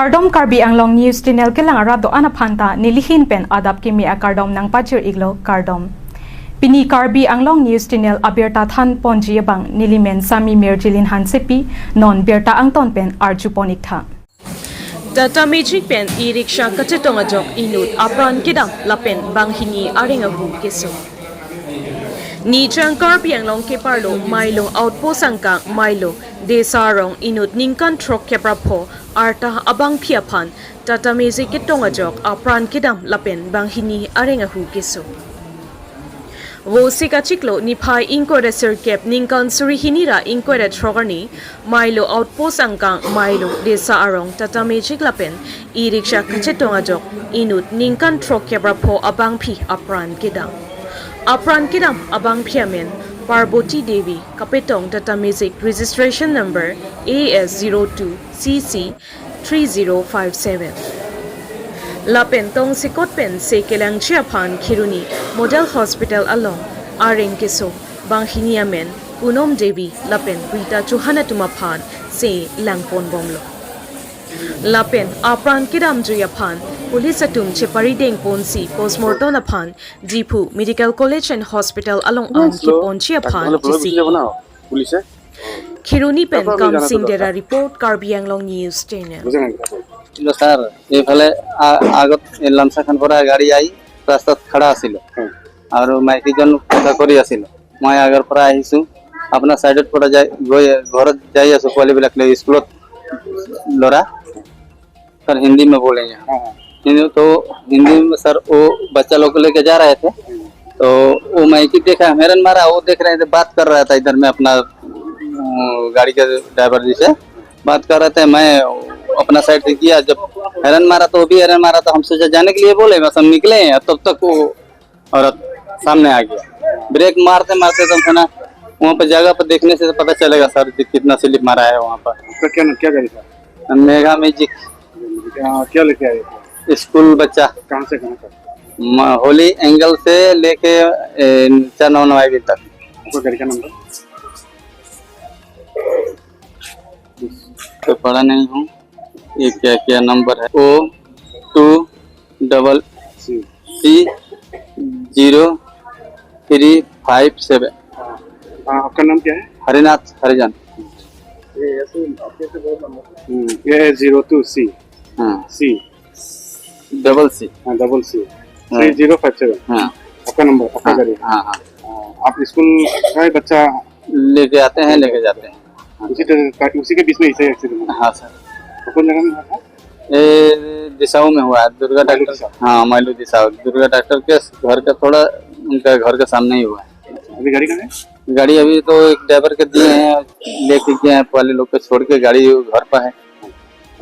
Kardom Karbi Anglong News Channel ke lang arado ana phanta nilihin pen adap kimi a kardom nang pachir iglo kardom. Pini Karbi Anglong News Channel aberta than ponji bang nilimen sami merjilin hansepi non berta angton pen arjuponik tha. Data Magic Pen e-rickshaw kacetonga jok inut apran kidang lapen banghini aringa hu keso. Ni chang Karbi Anglong ke parlo Milo outpost angka Milo desarong inut ningkan trok ke prapo arta abang phiaphan Data Magic ketonga jok apran kidang lapen banghini aringa hu keso. Wo sika chiklo ni phai inquire circuit ningkan surihinira inquire trogarni Milo outpost angkang Milo desa arong Tata Magic lapen e-rickshaw kacetonga jok inut ningkan trok kebrapo abang phi apran kidam abang phiamen Parboti Devi kapetong Tata Magic registration number AS02 CC 3057 Lapen tong sikot pen se kelang chiaphan khiruni model hospital along areng keso banghini amen Punom Devi lapen Rita Chuhana tumaphan se langpon bomlo lapen apran kidam juyaphan police atum chepari deng ponsi postmortem aphan Jipu Medical College and Hospital along an ki ponchi aphan jisi police khiruni pen kam sing dera report Karbi Anglong News Channel sir ये फले आगत लमसा खान पर गाड़ी आई रास्ता खड़ा आसिलो और Mikey जन कथा करी आसिलो मैं आगर पर आइसु अपना साइड पर जाय घर जाई आसु कॉलेज बिलक स्कूल लोरा सर हिंदी में बोलेंगे हिंदी तो हिंदी में सर वो बच्चा लोग लेके जा रहे थे तो वो माइकी देखा मेरन मारा वो देख रहे थे बात कर रहा था इधर में अपना गाड़ी के ड्राइवर जी से बात कर रहे थे मैं अपना साइड से किया जब हैरन मारा तो वो भी हैरन मारा तो हम सोचा जाने के लिए बोले बस हम निकले हैं तब तक वो औरत सामने आ गया ब्रेक मारते मारते तो है ना वहाँ पर जगह पर देखने से पता चलेगा सर कितना स्लिप मारा है वहाँ पर क्या करी सर मेगा मैजिक क्या लेके आए स्कूल बच्चा कहाँ से कहाँ तक होली एंगल से लेके 499 तक आपको गाड़ी का नंबर तो पढ़ा नहीं हूँ ये क्या क्या नंबर है O2CC0357 आपका नाम क्या है हरिनाथ हरिजन ये 02C C डबल सी 3057 हाँ आपका नंबर आपका गाड़ी हाँ हाँ आप स्कूल का बच्चा लेके आते हैं लेके जाते हैं उसी के बीच में ऐसे एक्सीडेंट हाँ सर कौन जगह में हुआ था ये दिशाओं में हुआ है दुर्गा डॉक्टर हाँ माइलू दिशाओ दुर्गा डॉक्टर के घर का थोड़ा उनका घर के सामने ही हुआ है अभी गाड़ी कहाँ है गाड़ी अभी तो एक ड्राइवर के दिए हैं लेके गए हैं वाले लोग को छोड़ के गाड़ी घर पर है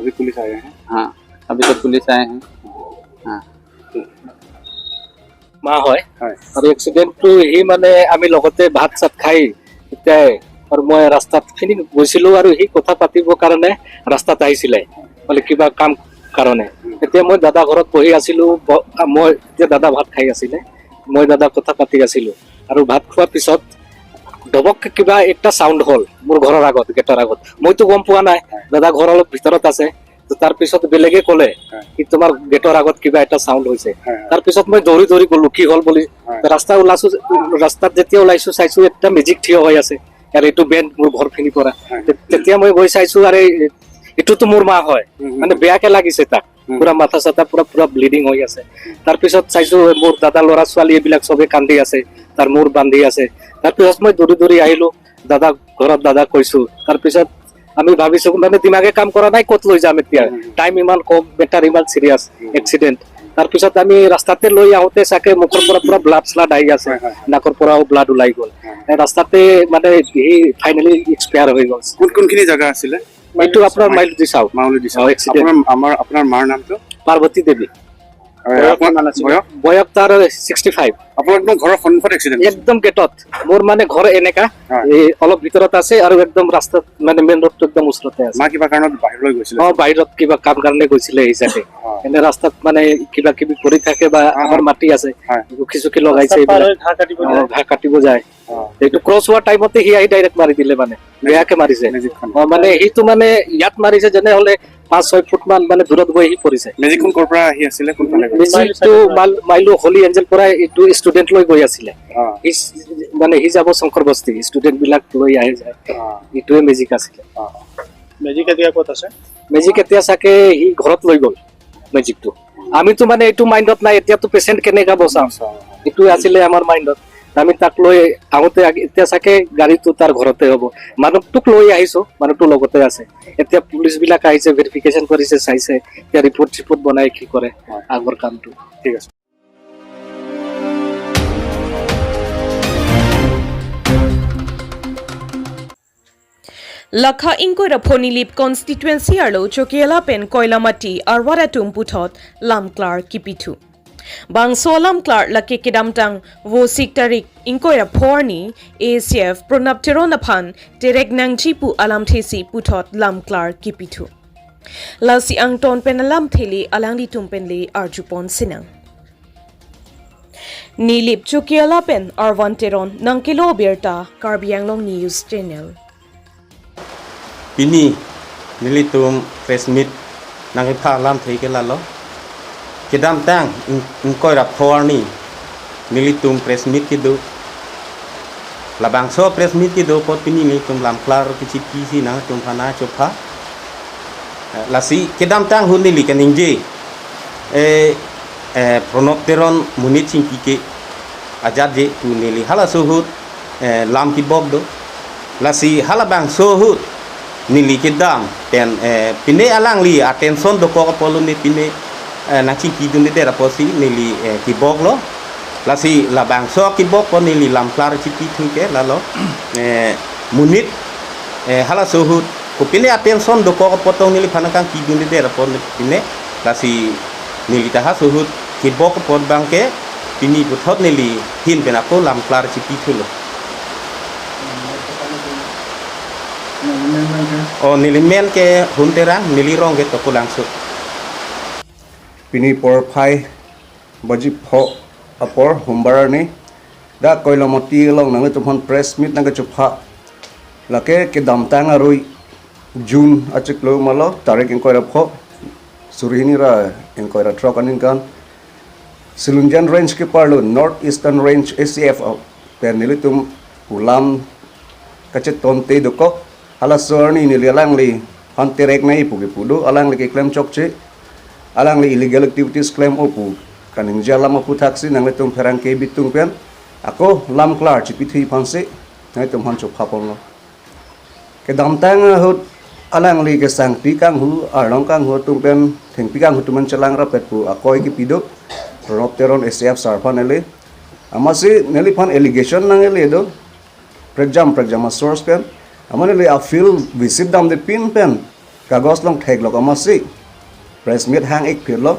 अभी पुलिस आए हैं हाँ अभी तो पुलिस आए हैं हाँ মা হয় আৰু এক্সিডেন্টটো হি মানে আমি লগতে ভাত চাত খাই এতিয়াই আৰু মই ৰাস্তাত খিনি গৈছিলো আৰু হি কথা পাতিব কাৰণে ৰাস্তাত আহিছিলে মানে কিবা কাম কাৰণে এতিয়া মই দাদা ঘৰত বহি আছিলো মই যে দাদা ভাত খাই আছিলে মই দাদা কথা পাতি আছিলো আৰু ভাত খোৱাৰ পিছত ডবক কিবা একটা সাউন্ড হল মোৰ ঘৰৰ আগত গেটৰ আগত মইতো গম পোৱা নাই দাদা ঘৰৰ অলপ ভিতৰত আছে তো তাৰ পিছত বেলেগে ক'লে কি তোমাৰ গেটৰ আগত কিবা এটা সাউন্ড হৈছে তাৰ পিছত মই দৌৰি গলো কি হল বুলি ৰাস্তাত যেতিয়া ওলাইছো চাইছো একটা মেজিক থিয় হৈ আছে আৰু এটো বেন্ড মোৰ ঘৰ ফিনি পৰা তেতিয়া মই গৈ চাইছো আৰে এটোতো মোৰ মা হয় মানে বেয়াকে লাগিছে তাক পুৰা মাথা সাথা পুৰা ব্লিডিং হৈ আছে তাৰ পিছত চাইছো মোৰ দাদা ল'ৰা ছোৱালী এইবিলাক সবে কান্দি আছে তাৰ মূৰ বান্ধি আছে তাৰ পিছত মই দৌৰি আহিলো দাদা ঘৰত দাদা কৈছো তাৰ পিছত আমি ভাবিছো মানে দিমাগে কাম কৰা নাই কত লৈ যাম এতিয়া টাইম ইমান কম বেটাৰ ইমান সিৰিয়াস এক্সিডেন্ট তাৰ পিছত আমি ৰাস্তাতে লৈ আহোতে চাকে মুখৰ পৰা পুৰা ব্লাড স্লাড আহি আছে নাকৰ পৰাও ব্লাড ওলাই গ'ল ৰাস্তাতে মানে ফাইনালি এক্সপায়াৰ হৈ গ'ল কোনখিনি জায়গা আছিলে এইটো আপোনাৰ মাইলু দিছাও এক্সিডেন্ট আপোনাৰ মাৰ নামটো পাৰ্বতী দেৱী বয়স তাৰ 65 আপোনাৰ ঘৰৰ সন্মুখত এক্সিডেন্ট একদম গেটত মোৰ মানে ঘৰ এনেকা অলপ ভিতৰত আছে আৰু একদম ৰাস্তাত মানে মেইন ৰোডটো একদম ওচৰতে আছে মা কিবা কাৰণত বাহিৰলৈ গৈছিল বাহিৰত কিবা কাম কাৰণে গৈছিলে হিচাপে এনে ৰাস্তাত মানে কিবা কিবি কৰি থাকে বা আমাৰ মাটি আছে চুকি লগাইছে ঘাঁহ কাটিব যায় এইটো ক্ৰছ হোৱা টাইমতে সি আহি ডাইৰেক্ট মাৰি দিলে মানে বেয়াকে মাৰিছে মেজিকখন মানে সেইটো মানে ইয়াত মাৰিছে যেনেহ'লে 5-6 ফুট মান মানে দূৰত গৈ সি পৰিছে মেজিকখন ক'ৰ পৰা আহি আছিলে কোনফালে গৈ মেজিকটো মাইলো হলি এঞ্জেল পৰা এইটো ষ্টুডেণ্ট লৈ গৈ আছিলে মানে সি যাব শংকৰ বস্তি ষ্টুডেণ্ট বিলাক লৈ আহি যায় এইটোৱে মেজিক আছিলে মেজিক এতিয়া ক'ত আছে মেজিক এতিয়া চাগে সি ঘৰত লৈ গ'ল মেজিকটো আমিতো মানে এইটো মাইণ্ডত নাই এতিয়াতো পেচেণ্ট কেনেকা বচাম এইটো আছিলে আমাৰ মাইণ্ডত আমি তাক লৈ আহোঁতে এতিয়া চাগে গাড়ীটো তাৰ ঘৰতে হ'ব মানুহটোক লৈ আহিছো মানুহটো লগতে আছে এতিয়া পুলিচ বিলাক আহিছে ভেৰিফিকেশ্যন কৰিছে চাইছে এতিয়া ৰিপৰ্ট বনাই কি কৰে আগৰ কামটো ঠিক আছে Lakha Inkora Ponilip constituency arlo Chokiela pen Koilamati Arwara Tumputot Lamklar Kipitu. Bang so Lamklar Laki Kidamtang Wo Siktarik Inkora Porni ACF Pronapteronapan Direk Nang Chipu Alam Thesi Putot Lamklar Kipitu. Lasi Angton Penalam Theli Alangdi Tumpenli Arjupon Sinang. Nilip Chokiela pen Arwanteron Nangkilo Berta Karbianglong News Channel. Pini nilitum press meet nang ipha lam thei ke lalo kidam tang in koi rap thorni nilitum press meet kidu labang so press meet kidu pot pini nilitum lam klar kichi kisi na tum phana chopha lasi kidam tang hun nili kaningje pronopteron munit singkike ajad je tu nili hala sohut lam ki bog do lasi hala bang sohut nili kidam ten pine alang li attention do ko polo ni pine na chi ki dun de raposi nili ki bog lo la si la bang so ki bog ko nili lam klar chi ki thu ke la lo munit hala so hu ko pine attention do ko potong nili phana kang ki dun de rapon pine la si nili ta ha so hu ki bog ko pot bang ke pini puthot nili hin pena ko lam klar chi ki thu lo oh nilimen ke hunterang nilirong ke tokulang su pini por phai baji pho apor humbar ni da koilomoti long nang tumhon press meet nang chupha lake ke damtang arui june achiklo malo tarik in koira pho surini ra in koira truck anin kan silunjan range ke parlo north eastern range ACF per nilitum ulam kachet tonte doko ala sorni ni alang li han terek nai pugi pudu alang li claim chokche alang li illegal activities claim opu kaning jala ma putaksi nang letum perang ke bitung pen ako lam klar chipithi phanse ngai tum han chop phapon lo ke dam tang hut alang li ke sang pi kang hu arong kang hu tum pen theng pi kang hu tuman chalang ra pet pu akoi ki pido pronopteron ACF sarphan ele amasi neli phan allegation nang ele do prejam source pen amane le a feel visit dam de pin pen kagos long thek lo amasi press meet hang ek phir lo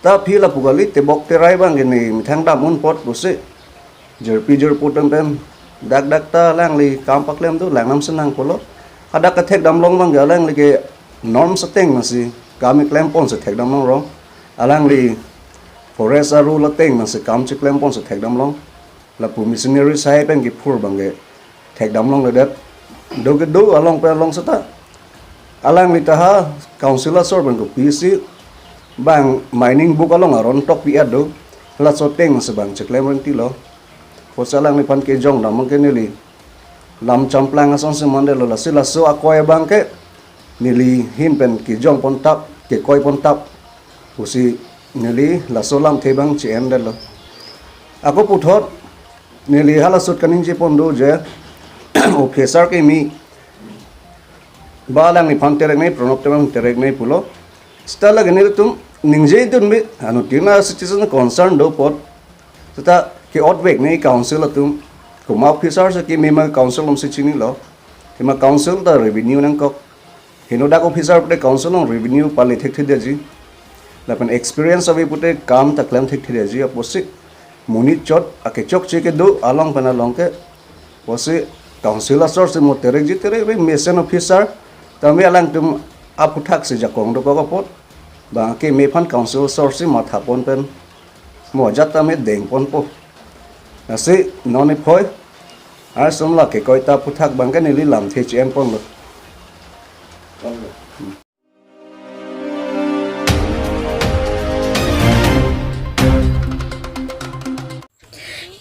ta phila pugali te bok te rai bang ni thang da mun pot busi jer putam pen dak ta lang li kam paklem do lang nam senang polo ada ka thek dam long bang ga lang li ke norm seteng masi kami klem pon se thek dam long rong alang li forest aru la teng masi kam chi klem pon se thek dam long la pu missionary sai pen ki phur bang ge thek dam long le det do ke do along pe along sata alang li ta ha councilor sor ban ko PC bang mining book along aron tok pi ado la so teng se bang cheklem ren ti lo ko salang ni pan ke jong dam ke ni li lam champlang ason se mande lo la sila so akoy bang ke ni li hin pen ki jong pon tap ke koi pon tap usi ni li la so lam the bang che em de lo ako puthot ni li hala sut kaning je pon do je officer ke mi balang ni phan terek nei pronopteron terek nei pulo stala gene tum ningje dun mi anu tina citizen concern do pot ta ke outback nei council tum kuma officer se ke mema council om se chini lo kema council da revenue nang kok hinoda officer pute council on revenue pali thek the deji lapan experience avi pute kam ta claim thek the deji aposik munit chot ake chok che ke do along pana long ke posi council source mo terek ji terek re mission officer tami alang tum aputhak se jakong do ko pot ba ke me phan council source ma thapon pen mo jata me deng pon po ase noni phoi Ar som la ke koi ta puthak bang ka nili lam the chem pong lo.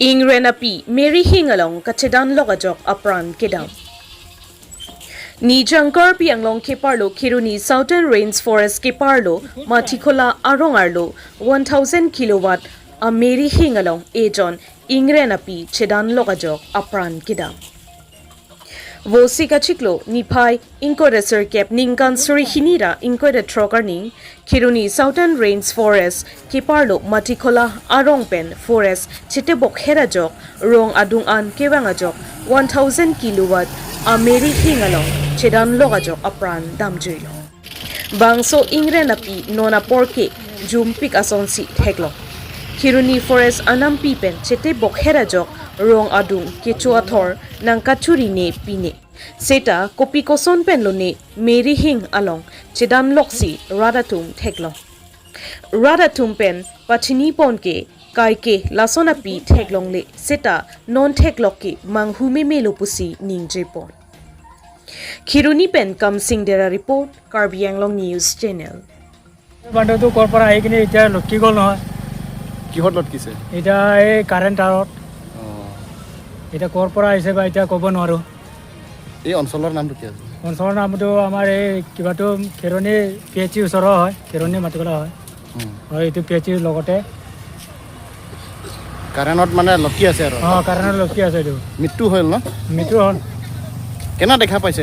Ingren api Mary Hingalong kachedan lokajok apran kedam. Ni jangkar pianglong keparlo kiruni Southern Rainforest keparlo matikola arongarlo 1000 kilowatt a Mary Hingalong ejon Ingren api chedan lokajok apran kedam. Vosika chiklo nipai inko de circap ninkan suri hinira inko de trokarning kiruni Southern Rainforest keparlo matikola arongpen forest chitebok herajok rong adung an kewangajok 1000 kilowatt a Mary Hingalong chedan logajok apran damjuilo bangso ingren api nona porke jumpik asonsi theklo kiruni forest anam pipen chitebok herajok rong adung kechuathor nang kachuri ne pine seta kopi koson penlo ne Mary Hing along chedan loksi radatum theklo radatum pen pachini ponke kaike lasona pi theklong le seta non theklokke manghume melo pusi ningje pon Kiruni pen kam sing dera report Karbi Anglong News Channel বান্ধটো কৰ পৰা আহি কিনে এতিয়া লটকি গ'ল নহয় কিহত লটকিছে এতিয়া এই কাৰেণ্ট তাৰত এতিয়া কৰ পৰা আহিছে বা এতিয়া ক'ব নোৱাৰোঁ এই অঞ্চলৰ নামটো কি আছে অঞ্চলৰ নামটো আমাৰ এই কিবাটো খেৰণি PHC ওচৰৰ হয় খেৰণি মাটিকলা হয় হয় এইটো PHC লগতে কাৰেণ্টত মানে লটকি আছে আৰু কাৰেণ্টত লটকি আছে এইটো মৃত্যু হ'ল ন মৃত্যু হ'ল কেনে দেখা পাইছে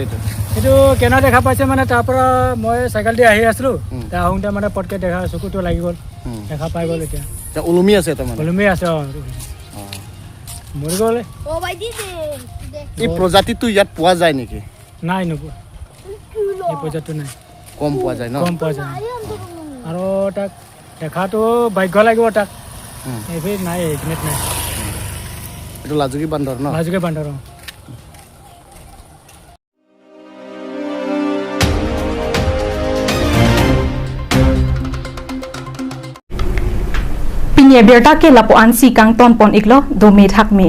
এইটো কেনে দেখা পাইছে মানে তাৰ পৰা মই চাইকেল দি আহি আছিলোঁ তাৰ আহোঁতে মানে পটকে দেখা চকুটো লাগি গ'ল দেখা পাই গ'ল এতিয়া ওলমি আছে তাৰমানে ওলমি আছে মৰি গ'লে এই প্ৰজাতিটো ইয়াত পোৱা যায় নেকি নাই নোপোৱা এই পৰ্যায়টো নাই কম পোৱা যায় ন কম পোৱা যায় আৰু তাক দেখাটো ভাগ্য লাগিব তাক এইবোৰ নাই এইখিনিত নাই এইটো লাজুকী বান্দৰ ন লাজুকী বান্দৰ Pinya berta ke lapo ansi kang ton pon iklo do me thak me